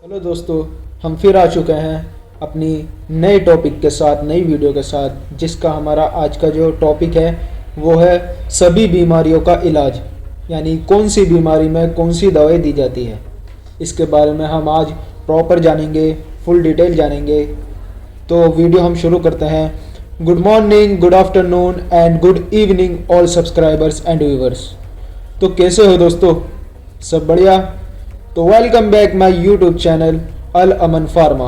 Hello दोस्तों, हम फिर आ चुके हैं अपनी नए टॉपिक के साथ, नई वीडियो के साथ, जिसका हमारा आज का जो टॉपिक है वो है सभी बीमारियों का इलाज। यानी कौन सी बीमारी में कौन सी दवाई दी जाती है, इसके बारे में हम आज प्रॉपर जानेंगे, फुल डिटेल जानेंगे। तो वीडियो हम शुरू करते हैं। Good morning, good afternoon and good evening all subscribers and viewers. तो कैसे हो दोस्तों, सब बढ़िया? तो welcome back my YouTube channel Al Aman Pharma.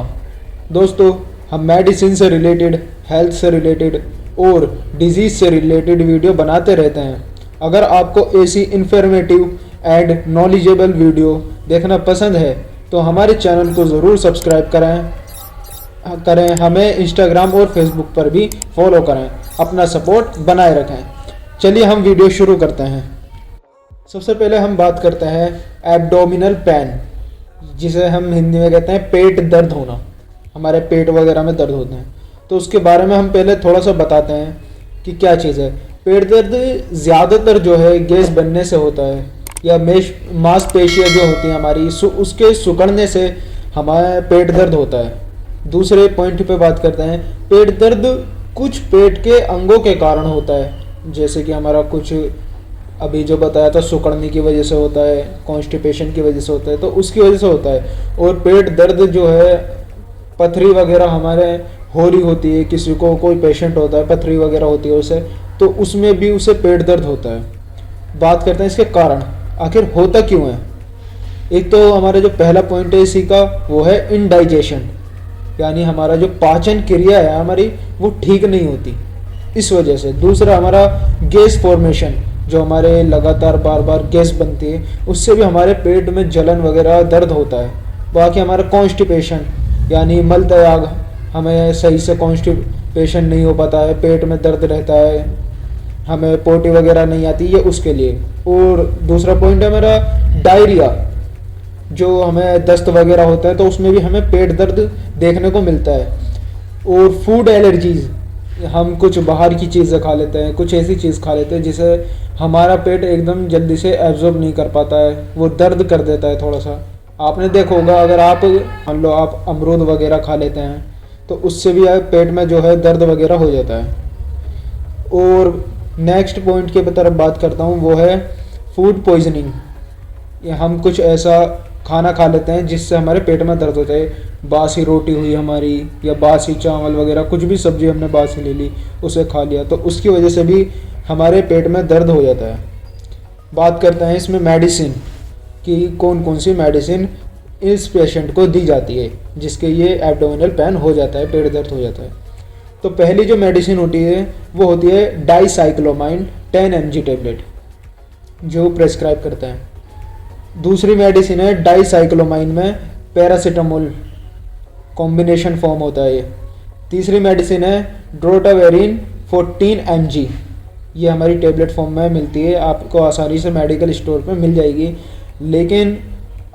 दोस्तों, हम मेडिसिन से रिलेटेड, हेल्थ से रिलेटेड और डिजीज़ से रिलेटेड वीडियो बनाते रहते हैं। अगर आपको ऐसी इन्फॉर्मेटिव एंड नॉलेजेबल वीडियो देखना पसंद है तो हमारे चैनल को ज़रूर सब्सक्राइब करें, हमें इंस्टाग्राम और फेसबुक पर भी फॉलो करें, अपना सपोर्ट बनाए रखें। चलिए हम वीडियो शुरू करते हैं। सबसे पहले हम बात करते हैं एब्डोमिनल पेन, जिसे हम हिंदी में कहते हैं पेट दर्द होना। हमारे पेट वगैरह में दर्द होते हैं, तो उसके बारे में हम पहले थोड़ा सा बताते हैं कि क्या चीज़ है। पेट दर्द ज़्यादातर जो है गैस बनने से होता है, या मांसपेशियाँ जो होती हैं हमारी, उसके सिकुड़ने से हमारा पेट दर्द होता है। दूसरे पॉइंट पे बात करते हैं, पेट दर्द कुछ पेट के अंगों के कारण होता है, जैसे कि हमारा कुछ अभी जो बताया था सिकुड़ने की वजह से होता है, कॉन्स्टिपेशन की वजह से होता है, तो उसकी वजह से होता है। और पेट दर्द जो है, पथरी वगैरह हमारे हो रही होती है, किसी को कोई पेशेंट होता है पथरी वगैरह होती है उसे, तो उसमें भी उसे पेट दर्द होता है। बात करते हैं इसके कारण, आखिर होता क्यों है। एक तो हमारा जो पहला पॉइंट है इसी का, वो है इनडाइजेशन, यानी हमारा जो पाचन क्रिया है हमारी वो ठीक नहीं होती, इस वजह से। दूसरा हमारा गैस फॉर्मेशन, जो हमारे लगातार बार बार गैस बनती है, उससे भी हमारे पेट में जलन वगैरह दर्द होता है। बाकी हमारा कॉन्स्टिपेशन, यानी मल त्याग, हमें सही से कॉन्स्टिपेशन नहीं हो पाता है, पेट में दर्द रहता है, हमें पोटी वगैरह नहीं आती, ये उसके लिए। और दूसरा पॉइंट है मेरा डायरिया, जो हमें दस्त वगैरह होता है तो उसमें भी हमें पेट दर्द देखने को मिलता है। और फूड एलर्जीज़, हम कुछ बाहर की चीज़ें खा लेते हैं, कुछ ऐसी चीज़ खा लेते हैं जिसे हमारा पेट एकदम जल्दी से एब्जॉर्ब नहीं कर पाता है, वो दर्द कर देता है थोड़ा सा। आपने देखा होगा, अगर आप मान लो आप अमरूद वगैरह खा लेते हैं तो उससे भी पेट में जो है दर्द वगैरह हो जाता है। और नेक्स्ट पॉइंट की तरफ बात करता हूँ, वो है फूड पॉइजनिंग। या हम कुछ ऐसा खाना खा लेते हैं जिससे हमारे पेट में दर्द होता है। बासी रोटी हुई हमारी, या बासी चावल वगैरह, कुछ भी सब्जी हमने बासी ले ली, उसे खा लिया, तो उसकी वजह से भी हमारे पेट में दर्द हो जाता है। बात करते हैं इसमें मेडिसिन कि कौन कौन सी मेडिसिन इस पेशेंट को दी जाती है जिसके ये एब्डोमिनल पेन हो जाता है, पेट दर्द हो जाता है। तो पहली जो मेडिसिन होती है वो होती है डाइसाइक्लोमाइन 10 mg टेबलेट, जो प्रेस्क्राइब करते हैं। दूसरी मेडिसिन है डाइसाइक्लोमाइन में पैरासीटामोल कॉम्बिनेशन फॉर्म होता है ये। तीसरी मेडिसिन है ड्रोटावेरिन 14 mg, ये हमारी टेबलेट फॉर्म में मिलती है, आपको आसानी से मेडिकल स्टोर पे मिल जाएगी। लेकिन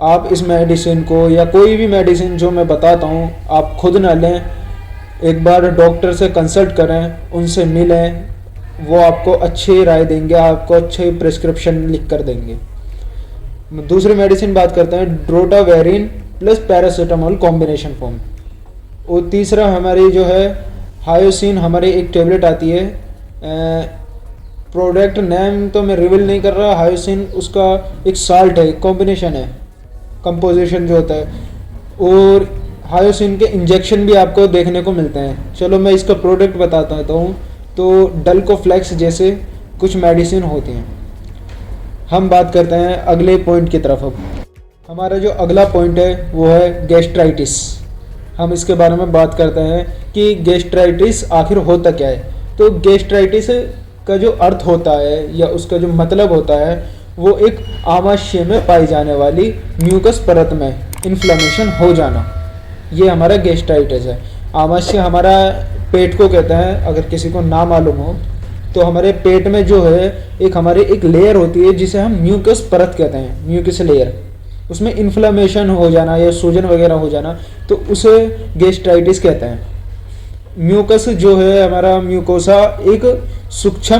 आप इस मेडिसिन को, या कोई भी मेडिसिन जो मैं बताता हूँ, आप खुद ना लें, एक बार डॉक्टर से कंसल्ट करें, उनसे मिलें, वो आपको अच्छी राय देंगे, आपको अच्छे प्रिस्क्रिप्शन लिख कर देंगे। दूसरी मेडिसिन बात करते हैं drotaverine plus paracetamol combination form. और तीसरा हमारी जो है हायोसिन, हमारी एक टेबलेट आती है, प्रोडक्ट नेम तो मैं रिवील नहीं कर रहा, हायोसिन उसका एक साल्ट है, कॉम्बिनेशन है, कंपोजिशन जो होता है। और हायोसिन के इंजेक्शन भी आपको देखने को मिलते हैं। चलो मैं इसका प्रोडक्ट बताता हूँ। तो डल्कोफ्लेक्स जैसे कुछ मेडिसिन होती हैं। हम बात करते हैं अगले पॉइंट की तरफ। अब हमारा जो अगला पॉइंट है वो है गैस्ट्राइटिस। हम इसके बारे में बात करते हैं कि गैस्ट्राइटिस आखिर होता क्या है। तो गैस्ट्राइटिस का जो अर्थ होता है, या उसका जो मतलब होता है, वो एक आमाशय में पाई जाने वाली म्यूकस परत में इन्फ्लेमेशन हो जाना, ये हमारा गैस्ट्राइटिस है। आमाशय हमारा पेट को कहते हैं, अगर किसी को ना मालूम हो तो हमारे पेट में जो है एक लेयर होती है जिसे हम म्यूकस परत कहते हैं, म्यूकस लेयर। उसमें इन्फ्लेमेशन हो जाना या सूजन वगैरह हो जाना, तो उसे गैस्ट्राइटिस कहते हैं। म्यूकस जो है हमारा, म्यूकोसा एक सूक्ष्म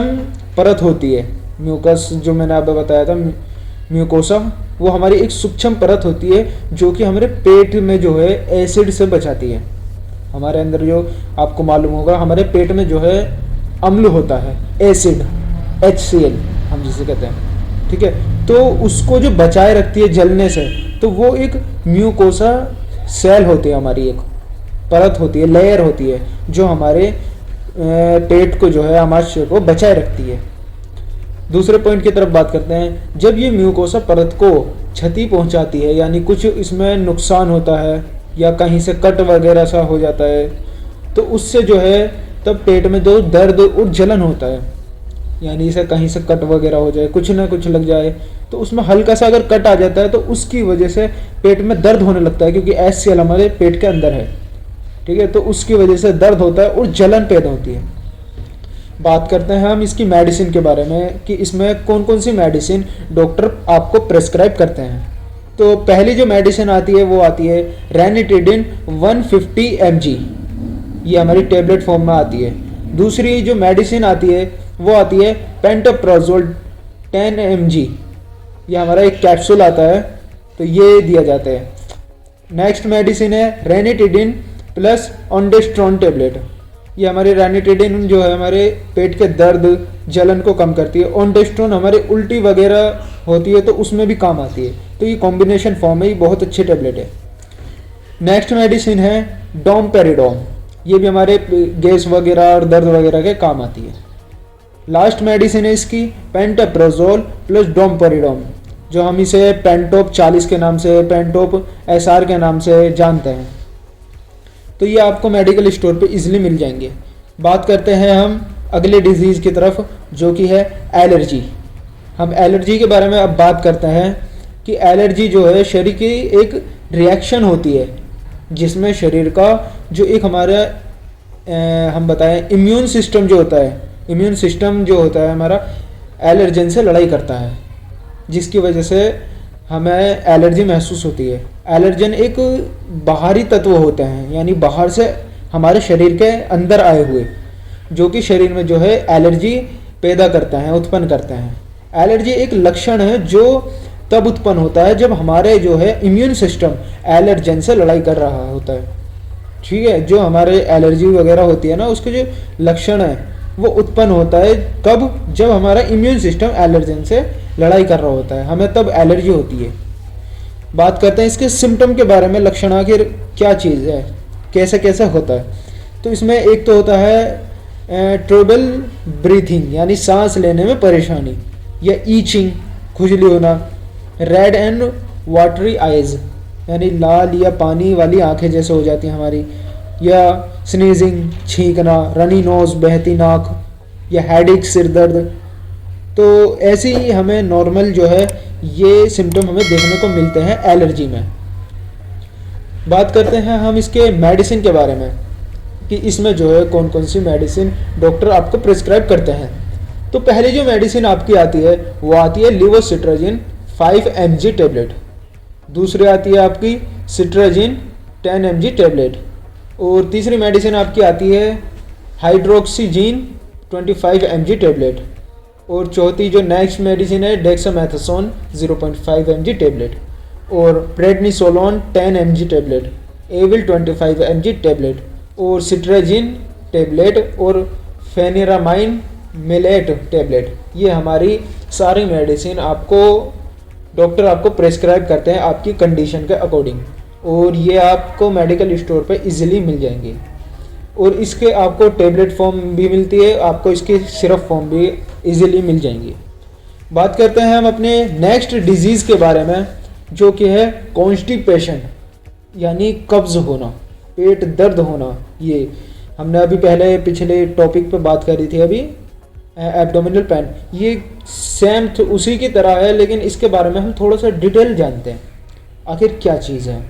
परत होती है। म्यूकस जो मैंने आपको बताया था, म्यूकोसा वो हमारी एक सूक्ष्म परत होती है जो कि हमारे पेट में जो है एसिड से बचाती है। हमारे अंदर जो आपको मालूम होगा हमारे पेट में जो है अम्ल होता है, एसिड, HCl हम जिसे कहते हैं, ठीक है। तो उसको जो बचाए रखती है जलने से, तो वो एक म्यूकोसा सेल होती है, हमारी एक परत होती है, लेयर होती है जो हमारे पेट को जो है आमाशय को बचाए रखती है। दूसरे पॉइंट की तरफ बात करते हैं। जब ये म्यूकोसा परत को क्षति पहुंचाती है, यानी कुछ इसमें नुकसान होता है या कहीं से कट वगैरह सा हो जाता है, तो उससे जो है तब पेट में जो दर्द और जलन होता है, यानी इसे कहीं से कट वगैरह हो जाए, कुछ ना कुछ लग जाए, तो उसमें हल्का सा अगर कट आ जाता है तो उसकी वजह से पेट में दर्द होने लगता है, क्योंकि HCl हमारे पेट के अंदर है, ठीक है। तो उसकी वजह से दर्द होता है और जलन पैदा होती है। बात करते हैं हम इसकी मेडिसिन के बारे में कि इसमें कौन कौन सी मेडिसिन डॉक्टर आपको प्रेस्क्राइब करते हैं। तो पहली जो मेडिसिन आती है वो आती है रेनिटिडिन 150 mg, ये हमारी टेबलेट फॉर्म में आती है। दूसरी जो मेडिसिन आती है वो आती है पेंटोप्राजोल 10 mg, ये हमारा एक कैप्सूल आता है, तो ये दिया जाता है। नेक्स्ट मेडिसिन है रेनिटिडिन प्लस ऑन्डेस्ट्रॉन टेबलेट, ये हमारी रेनिटिडिन जो है हमारे पेट के दर्द जलन को कम करती है, ऑन्डेस्ट्रॉन हमारे उल्टी वगैरह होती है तो उसमें भी काम आती है, तो ये कॉम्बिनेशन फॉर्म है, ये बहुत अच्छी टेबलेट है। नेक्स्ट मेडिसिन है डोमपेरिडोम, ये भी हमारे गैस वगैरह और दर्द वगैरह के काम आती है। लास्ट मेडिसिन है इसकी पेंटाप्रोजोल प्लस डोमपेरिडोम, जो हम इसे पेंटोप 40 के नाम से, पेंटोप SR के नाम से जानते हैं। तो ये आपको मेडिकल स्टोर पे इजीली मिल जाएंगे। बात करते हैं हम अगले डिजीज़ की तरफ, जो कि है एलर्जी। हम एलर्जी के बारे में अब बात करते हैं कि एलर्जी जो है शरीर की एक रिएक्शन होती है, जिसमें शरीर का जो एक हमारा हम बताएं इम्यून सिस्टम जो होता है, इम्यून सिस्टम जो होता है हमारा एलर्जन से लड़ाई करता है, जिसकी वजह से हमें एलर्जी महसूस होती है। एलर्जन एक बाहरी तत्व होते हैं, यानी बाहर से हमारे शरीर के अंदर आए हुए, जो कि शरीर में जो है एलर्जी पैदा करते हैं, उत्पन्न करते हैं। एलर्जी एक लक्षण है जो तब उत्पन्न होता है जब हमारे जो है इम्यून सिस्टम एलर्जन से लड़ाई कर रहा होता है, ठीक है। जो हमारे एलर्जी वगैरह होती है ना, उसके जो लक्षण है वो उत्पन्न होता है कब, जब हमारा इम्यून सिस्टम एलर्जन से लड़ाई कर रहा होता है, हमें तब एलर्जी होती है। बात करते हैं इसके सिम्टम के बारे में, लक्षण आखिर क्या चीज़ है, कैसे कैसे होता है। तो इसमें एक तो होता है ट्रबल ब्रीथिंग, यानी सांस लेने में परेशानी, या ईचिंग, खुजली होना, रेड एंड वाटरी आइज, यानी लाल या पानी वाली आंखें जैसे हो जाती हैं हमारी, या स्नीजिंग, छींकना, रनी नोज, बहती नाक, या हेडेक, सिर दर्द। तो ऐसे ही हमें नॉर्मल जो है ये सिम्टम हमें देखने को मिलते हैं एलर्जी में। बात करते हैं हम इसके मेडिसिन के बारे में कि इसमें जो है कौन कौन सी मेडिसिन डॉक्टर आपको प्रिस्क्राइब करते हैं। तो पहली जो मेडिसिन आपकी आती है वो आती है लिवोसिट्राजिन 5 mg टेबलेट। दूसरी आती है आपकी सिट्राजिन 10 mg टेबलेट। और तीसरी मेडिसिन आपकी आती है हाइड्रोक्सीजीन 25 mg टेबलेट। और चौथी जो नेक्स्ट मेडिसिन है डेक्सामेथासोन 0.5 mg टेबलेट। और prednisolone 10 mg tablet, Avil 25 mg tablet, और सिट्राजिन टेबलेट, और फेनिरामाइन मिलेट टेबलेट। ये हमारी सारी मेडिसिन आपको डॉक्टर आपको प्रेस्क्राइब करते हैं आपकी कंडीशन के अकॉर्डिंग, और ये आपको मेडिकल स्टोर पे इजीली मिल जाएंगे। और इसके आपको टेबलेट फॉर्म भी मिलती है, आपको इसकी सिरप फॉर्म भी इजीली मिल जाएंगी। बात करते हैं हम अपने नेक्स्ट डिजीज़ के बारे में, जो कि है कॉन्स्टिपेशन, यानी कब्ज़ होना, पेट दर्द होना। ये हमने अभी पहले पिछले टॉपिक पे बात करी थी अभी, एब्डोमिनल पेन। ये सेम उसी की तरह है, लेकिन इसके बारे में हम थोड़ा सा डिटेल जानते हैं आखिर क्या चीज़ है।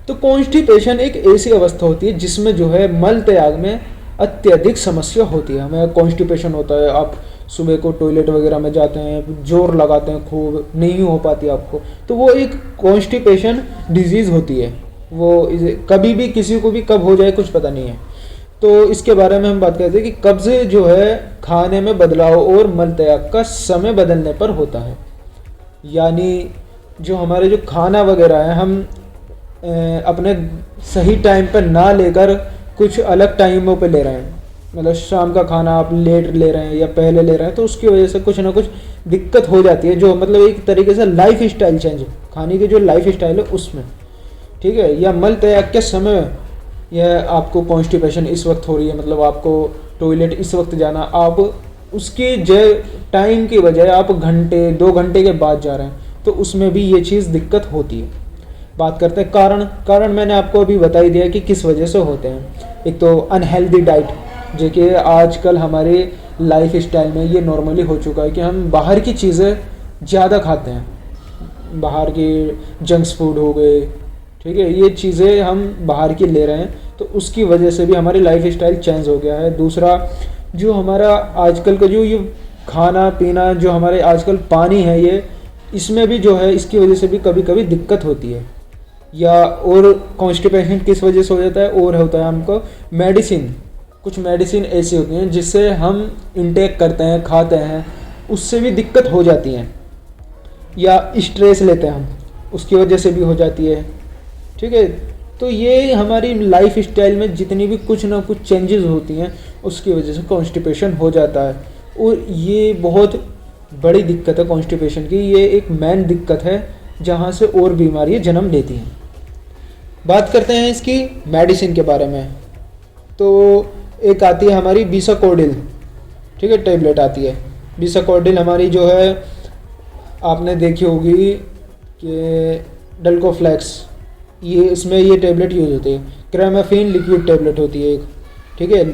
तो कॉन्स्टिपेशन एक ऐसी अवस्था होती है जिसमें जो है मल त्याग में अत्यधिक समस्या होती है। हमें कॉन्स्टिपेशन होता है, आप सुबह को टॉयलेट वगैरह में जाते हैं, जोर लगाते हैं, खूब नहीं हो पाती आपको, तो वो एक कॉन्स्टिपेशन डिजीज़ होती है। वो कभी भी किसी को भी कब हो जाए कुछ पता नहीं है। तो इसके बारे में हम बात करते हैं कि कब्ज़ जो है खाने में बदलाव और मल त्याग का समय बदलने पर होता है। यानी जो हमारे जो खाना वगैरह है हम अपने सही टाइम पर ना लेकर कुछ अलग टाइमों पे ले रहे हैं, मतलब शाम का खाना आप लेट ले रहे हैं या पहले ले रहे हैं, तो उसकी वजह से कुछ ना कुछ दिक्कत हो जाती है, जो मतलब एक तरीके से लाइफ स्टाइल चेंज, खाने की जो लाइफ स्टाइल है उसमें, ठीक है। या मल त्याग के समय यह आपको कॉन्स्टिपेशन इस वक्त हो रही है, मतलब आपको टॉयलेट इस वक्त जाना, आप उसकी टाइम की बजाय आप घंटे 2 घंटे के बाद जा रहे हैं, तो उसमें भी ये चीज़ दिक्कत होती है। बात करते हैं कारण मैंने आपको अभी बता ही दिया कि किस वजह से होते हैं। एक तो अनहेल्दी डाइट, जो कि आजकल हमारे लाइफ स्टाइल में ये नॉर्मली हो चुका है कि हम बाहर की चीज़ें ज़्यादा खाते हैं, बाहर के जंक्स फूड हो गए, ठीक है, ये चीज़ें हम बाहर की ले रहे हैं, तो उसकी वजह से भी हमारी लाइफ स्टाइल चेंज हो गया है। दूसरा, जो हमारा आजकल का जो ये खाना पीना, जो हमारे आजकल पानी है, ये इसमें भी जो है इसकी वजह से भी कभी कभी दिक्कत होती है। या और कॉन्स्टिपेशन किस वजह से हो जाता है, और होता है हमको मेडिसिन, कुछ मेडिसिन ऐसी होती हैं जिससे हम इंटेक करते हैं, खाते हैं, उससे भी दिक्कत हो जाती है। या स्ट्रेस लेते हैं हम, उसकी वजह से भी हो जाती है, ठीक है। तो ये हमारी लाइफ स्टाइल में जितनी भी कुछ ना कुछ चेंजेस होती हैं, उसकी वजह से कॉन्स्टिपेशन हो जाता है, और ये बहुत बड़ी दिक्कत है कॉन्स्टिपेशन की। ये एक मेन दिक्कत है जहाँ से और बीमारियाँ जन्म लेती हैं। बात करते हैं इसकी मेडिसिन के बारे में। तो एक आती है हमारी बीसाकोडिल, ठीक है, टेबलेट आती है। बीसाकोडिल हमारी जो है आपने देखी होगी कि डल्कोफ्लेक्स, ये इसमें ये टेबलेट यूज़ होती है। क्रेमाफीन लिक्विड टेबलेट होती है एक, ठीक है।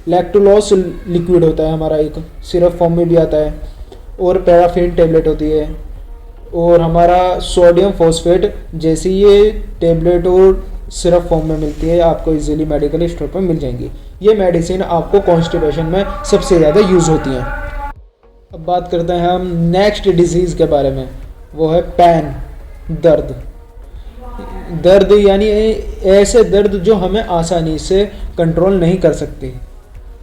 लैक्टोलॉस लिक्विड होता है हमारा, एक सिरप फॉर्म में भी आता है। और पैराफिन टेबलेट होती है। और हमारा सोडियम फॉस्फेट जैसी ये टेबलेट और सिरप फॉर्म में मिलती है, आपको इजीली मेडिकल स्टोर पर मिल जाएंगी। ये मेडिसिन आपको कॉन्स्टिपेशन में सबसे ज़्यादा यूज़ होती हैं। अब बात करते हैं हम नेक्स्ट डिजीज़ के बारे में, वो है पेन, दर्द यानी ऐसे दर्द जो हमें आसानी से कंट्रोल नहीं कर सकते।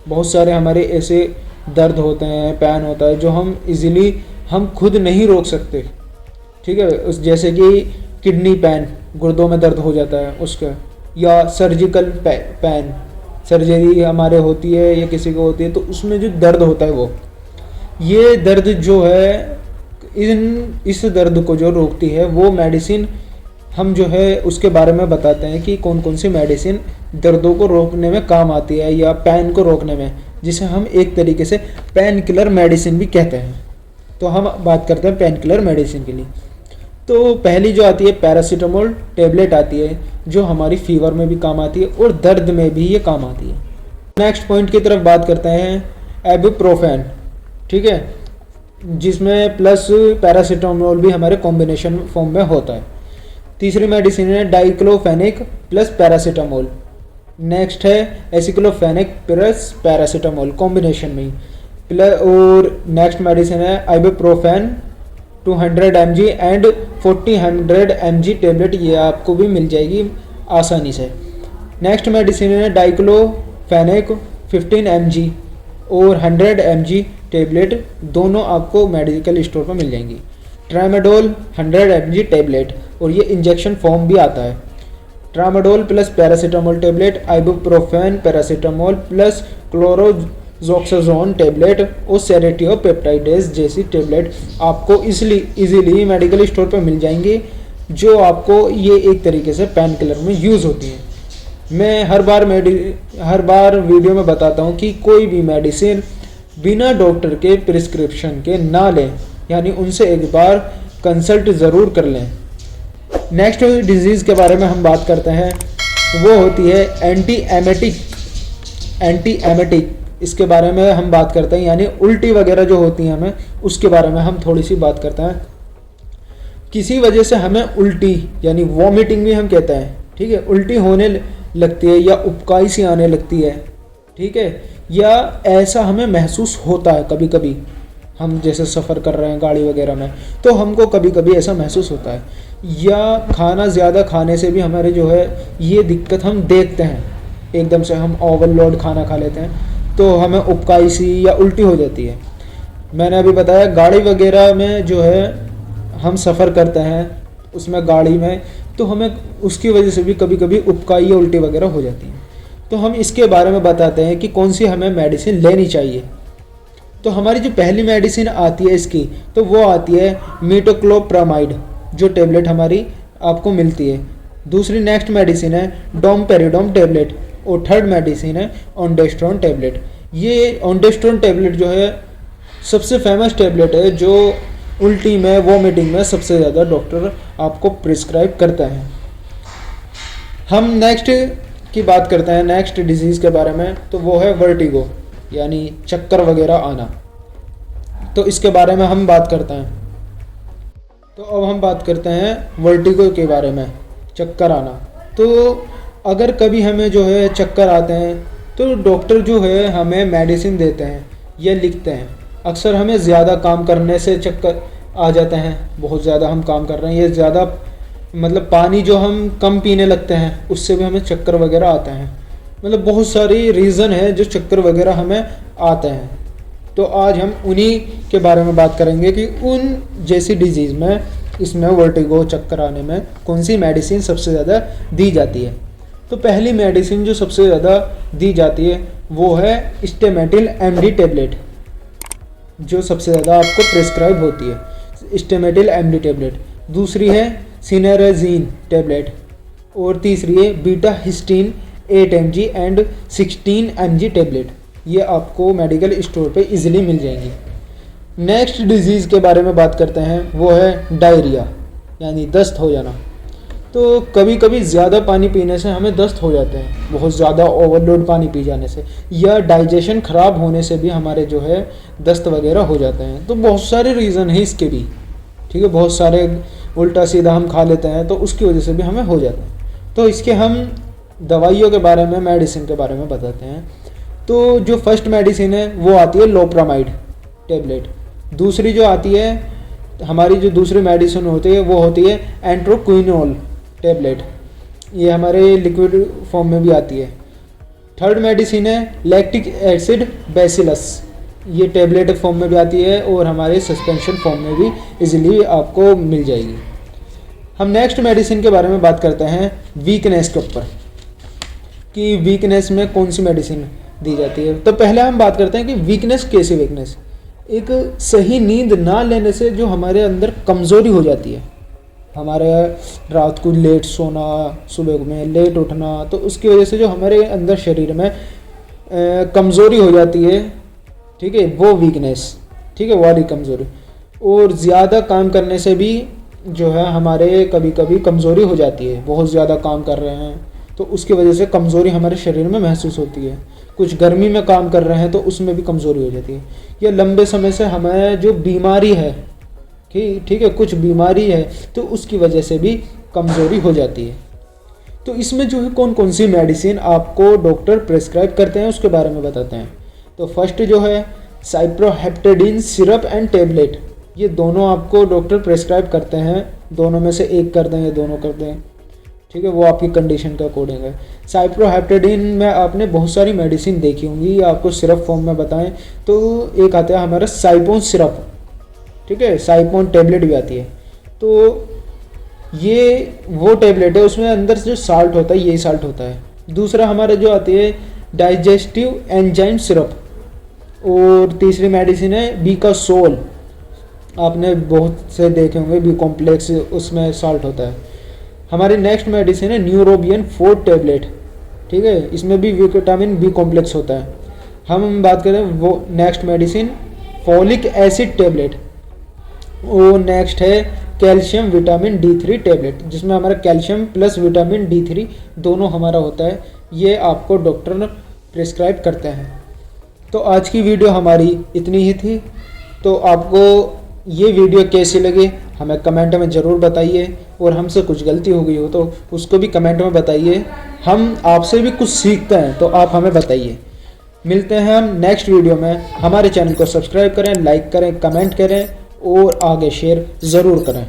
बहुत सारे हमारे ऐसे दर्द होते हैं, पेन होता है, जो हम इजीली हम खुद नहीं रोक सकते, ठीक है। उस जैसे कि किडनी पेन, गुर्दों में दर्द हो जाता है उसका, या सर्जिकल पेन, सर्जरी हमारे होती है या किसी को होती है, तो उसमें जो दर्द होता है वो, ये दर्द जो है इस दर्द को जो रोकती है वो मेडिसिन हम जो है उसके बारे में बताते हैं कि कौन कौन सी मेडिसिन दर्दों को रोकने में काम आती है, या पेन को रोकने में, जिसे हम एक तरीके से पेन किलर मेडिसिन भी कहते हैं। तो हम बात करते हैं पेन किलर मेडिसिन के लिए। तो पहली जो आती है पैरासीटामोल टेबलेट आती है, जो हमारी फीवर में भी काम आती है और दर्द में भी ये काम आती है। नेक्स्ट पॉइंट की तरफ बात करते हैं एबुप्रोफेन, ठीक है, जिसमें प्लस पैरासीटामोल भी हमारे कॉम्बिनेशन फॉर्म में होता है। तीसरी मेडिसिन है डाइक्लोफेनिक प्लस पैरासीटामोल। नेक्स्ट है एसिक्लोफेनिक प्लस पैरासीटामोल कॉम्बिनेशन में ही प्लस। और नेक्स्ट मेडिसिन है ibuprofen 200 mg and 40 mg tablet, ये आपको भी मिल जाएगी आसानी से। नेक्स्ट मेडिसिन है डाइक्लोफेनिक 15 mg और 100 mg टेबलेट, दोनों आपको मेडिकल स्टोर पर मिल जाएंगी। ट्रामाडोल 100 mg टेबलेट, और ये इंजेक्शन फॉर्म भी आता है। Tramadol plus paracetamol tablet, ibuprofen paracetamol plus chlorzoxazone tablet और सेरेटियोपेप्टाइडेज जैसी टेबलेट आपको इजीली मेडिकल स्टोर पर मिल जाएंगी, जो आपको ये एक तरीके से पेन किलर में यूज़ होती है। मैं हर बार वीडियो में बताता हूँ कि कोई भी मेडिसिन बिना डॉक्टर के प्रिस्क्रिप्शन के ना लें, यानी उनसे एक बार कंसल्ट ज़रूर कर लें। नेक्स्ट डिजीज़ के बारे में हम बात करते हैं, वो होती है एंटी एमेटिक। इसके बारे में हम बात करते हैं, यानी उल्टी वगैरह जो होती हैं हमें, उसके बारे में हम थोड़ी सी बात करते हैं। किसी वजह से हमें उल्टी यानी वॉमिटिंग भी हम कहते हैं, ठीक है, उल्टी होने लगती है या उबकाई सी आने लगती है, ठीक है, या ऐसा हमें महसूस होता है कभी कभी, हम जैसे सफ़र कर रहे हैं गाड़ी वगैरह में, तो हमको कभी कभी ऐसा महसूस होता है। या खाना ज़्यादा खाने से भी हमारे जो है ये दिक्कत हम देखते हैं, एकदम से हम ओवरलोड खाना खा लेते हैं तो हमें उबकाई सी या उल्टी हो जाती है। मैंने अभी बताया गाड़ी वगैरह में जो है हम सफ़र करते हैं उसमें गाड़ी में, तो हमें उसकी वजह से भी कभी कभी उबकाई या उल्टी वगैरह हो जाती है। तो हम इसके बारे में बताते हैं कि कौन सी हमें मेडिसिन लेनी चाहिए। तो हमारी जो पहली मेडिसिन आती है इसकी, तो वो आती है मीटोक्लोप्रामाइड, जो टेबलेट हमारी आपको मिलती है। दूसरी नेक्स्ट मेडिसिन है डोमपेरिडोम टेबलेट, और थर्ड मेडिसिन है ओंडेस्ट्रॉन टेबलेट। ये ओंडेस्ट्रॉन टेबलेट जो है सबसे फेमस टेबलेट है, जो उल्टी में, वॉमिटिंग में सबसे ज़्यादा डॉक्टर आपको प्रिस्क्राइब करता है। हम नेक्स्ट की बात करते हैं, नेक्स्ट डिजीज़ के बारे में, तो वो है वर्टिगो, यानी चक्कर वगैरह आना। तो इसके बारे में हम बात करते हैं। तो अब हम बात करते हैं वर्टिगो के बारे में, चक्कर आना। तो अगर कभी हमें जो है चक्कर आते हैं तो डॉक्टर जो है हमें मेडिसिन देते हैं या लिखते हैं। अक्सर हमें ज़्यादा काम करने से चक्कर आ जाते हैं, बहुत ज़्यादा हम काम कर रहे हैं, ये ज़्यादा मतलब पानी जो हम कम पीने लगते हैं उससे भी हमें चक्कर वगैरह आते हैं। मतलब बहुत सारी रीज़न है जो चक्कर वगैरह हमें आते हैं। तो आज हम उन्हीं के बारे में बात करेंगे कि उन जैसी डिजीज़ में, इसमें वर्टिगो, चक्कर आने में कौन सी मेडिसिन सबसे ज़्यादा दी जाती है। तो पहली मेडिसिन जो सबसे ज़्यादा दी जाती है वो है स्टेमेटिल एमडी टेबलेट, जो सबसे ज़्यादा आपको प्रिस्क्राइब होती है, स्टेमेटिल एमडी टेबलेट। दूसरी है सिनेरेजीन टेबलेट, और तीसरी है betahistine 8 mg and 16 mg tablet. ये आपको मेडिकल स्टोर पे इजीली मिल जाएंगी। नेक्स्ट डिजीज़ के बारे में बात करते हैं, वो है डायरिया, यानी दस्त हो जाना। तो कभी कभी ज़्यादा पानी पीने से हमें दस्त हो जाते हैं, बहुत ज़्यादा ओवरलोड पानी पी जाने से, या डाइजेशन ख़राब होने से भी हमारे जो है दस्त वगैरह हो जाते हैं। तो बहुत सारे रीज़न हैं इसके भी, ठीक है, बहुत सारे उल्टा सीधा हम खा लेते हैं तो उसकी वजह से भी हमें हो जाता है। तो इसके हम दवाइयों के बारे में, मेडिसिन के बारे में बताते हैं। तो जो फर्स्ट मेडिसिन है वो आती है लोप्रामाइड टेबलेट। दूसरी जो आती है हमारी, जो दूसरी मेडिसिन होती है वो होती है एंट्रोक्विनोल टेबलेट, ये हमारे लिक्विड फॉर्म में भी आती है। थर्ड मेडिसिन है लैक्टिक एसिड बैसिलस, ये टेबलेट फॉर्म में भी आती है और हमारे सस्पेंशन फॉर्म में भी इजीली आपको मिल जाएगी। हम नेक्स्ट मेडिसिन के बारे में बात करते हैं वीकनेस के ऊपर, कि वीकनेस में कौन सी मेडिसिन दी जाती है। तो पहले हम बात करते हैं कि वीकनेस कैसी वीकनेस, एक सही नींद ना लेने से जो हमारे अंदर कमज़ोरी हो जाती है, हमारे रात को लेट सोना, सुबह में लेट उठना, तो उसकी वजह से जो हमारे अंदर शरीर में कमज़ोरी हो जाती है, ठीक है, वो वीकनेस, ठीक है, वाली कमज़ोरी। और ज़्यादा काम करने से भी जो है हमारे कभी कभी कमज़ोरी हो जाती है, बहुत ज़्यादा काम कर रहे हैं तो उसकी वजह से कमज़ोरी हमारे शरीर में महसूस होती है। कुछ गर्मी में काम कर रहे हैं तो उसमें भी कमज़ोरी हो जाती है। या लंबे समय से हमें जो बीमारी है, ठीक है, कुछ बीमारी है तो उसकी वजह से भी कमज़ोरी हो जाती है। तो इसमें जो है कौन कौन सी मेडिसिन आपको डॉक्टर प्रिस्क्राइब करते हैं उसके बारे में बताते हैं। तो फर्स्ट जो है साइप्रोहेप्टेडीन सिरप एंड टेबलेट, ये दोनों आपको डॉक्टर प्रिस्क्राइब करते हैं। दोनों में से एक कर दें या दोनों कर दें, ठीक है, वो आपकी कंडीशन के अकॉर्डिंग है। साइप्रोहेप्टेडीन में आपने बहुत सारी मेडिसिन देखी होंगी, आपको सिरप फॉर्म में बताएं तो एक आता है हमारा साइपोन सिरप, ठीक है, साइपोन टेबलेट भी आती है। तो ये वो टेबलेट है, उसमें अंदर से जो साल्ट होता है यही साल्ट होता है। दूसरा हमारा जो आती है डाइजेस्टिव एंजाइम सिरप, और तीसरी मेडिसिन है बीकासोल, आपने बहुत से देखे होंगे, बी कॉम्प्लेक्स, उसमें साल्ट होता है। हमारी नेक्स्ट मेडिसिन है न्यूरोबियन 4 टेबलेट, ठीक है, इसमें भी विटामिन बी कॉम्प्लेक्स होता है। हम बात करें वो next medicine folic acid tablet, और नेक्स्ट है कैल्शियम विटामिन D3 टेबलेट, जिसमें हमारा कैल्शियम प्लस विटामिन D3 दोनों हमारा होता है। ये आपको डॉक्टर प्रिस्क्राइब करते हैं। तो आज की वीडियो हमारी इतनी ही थी। तो आपको ये वीडियो कैसी लगी हमें कमेंट में ज़रूर बताइए, और हमसे कुछ गलती हो गई हो तो उसको भी कमेंट में बताइए। हम आपसे भी कुछ सीखते हैं तो आप हमें बताइए। मिलते हैं हम नेक्स्ट वीडियो में। हमारे चैनल को सब्सक्राइब करें, लाइक करें, कमेंट करें और आगे शेयर ज़रूर करें।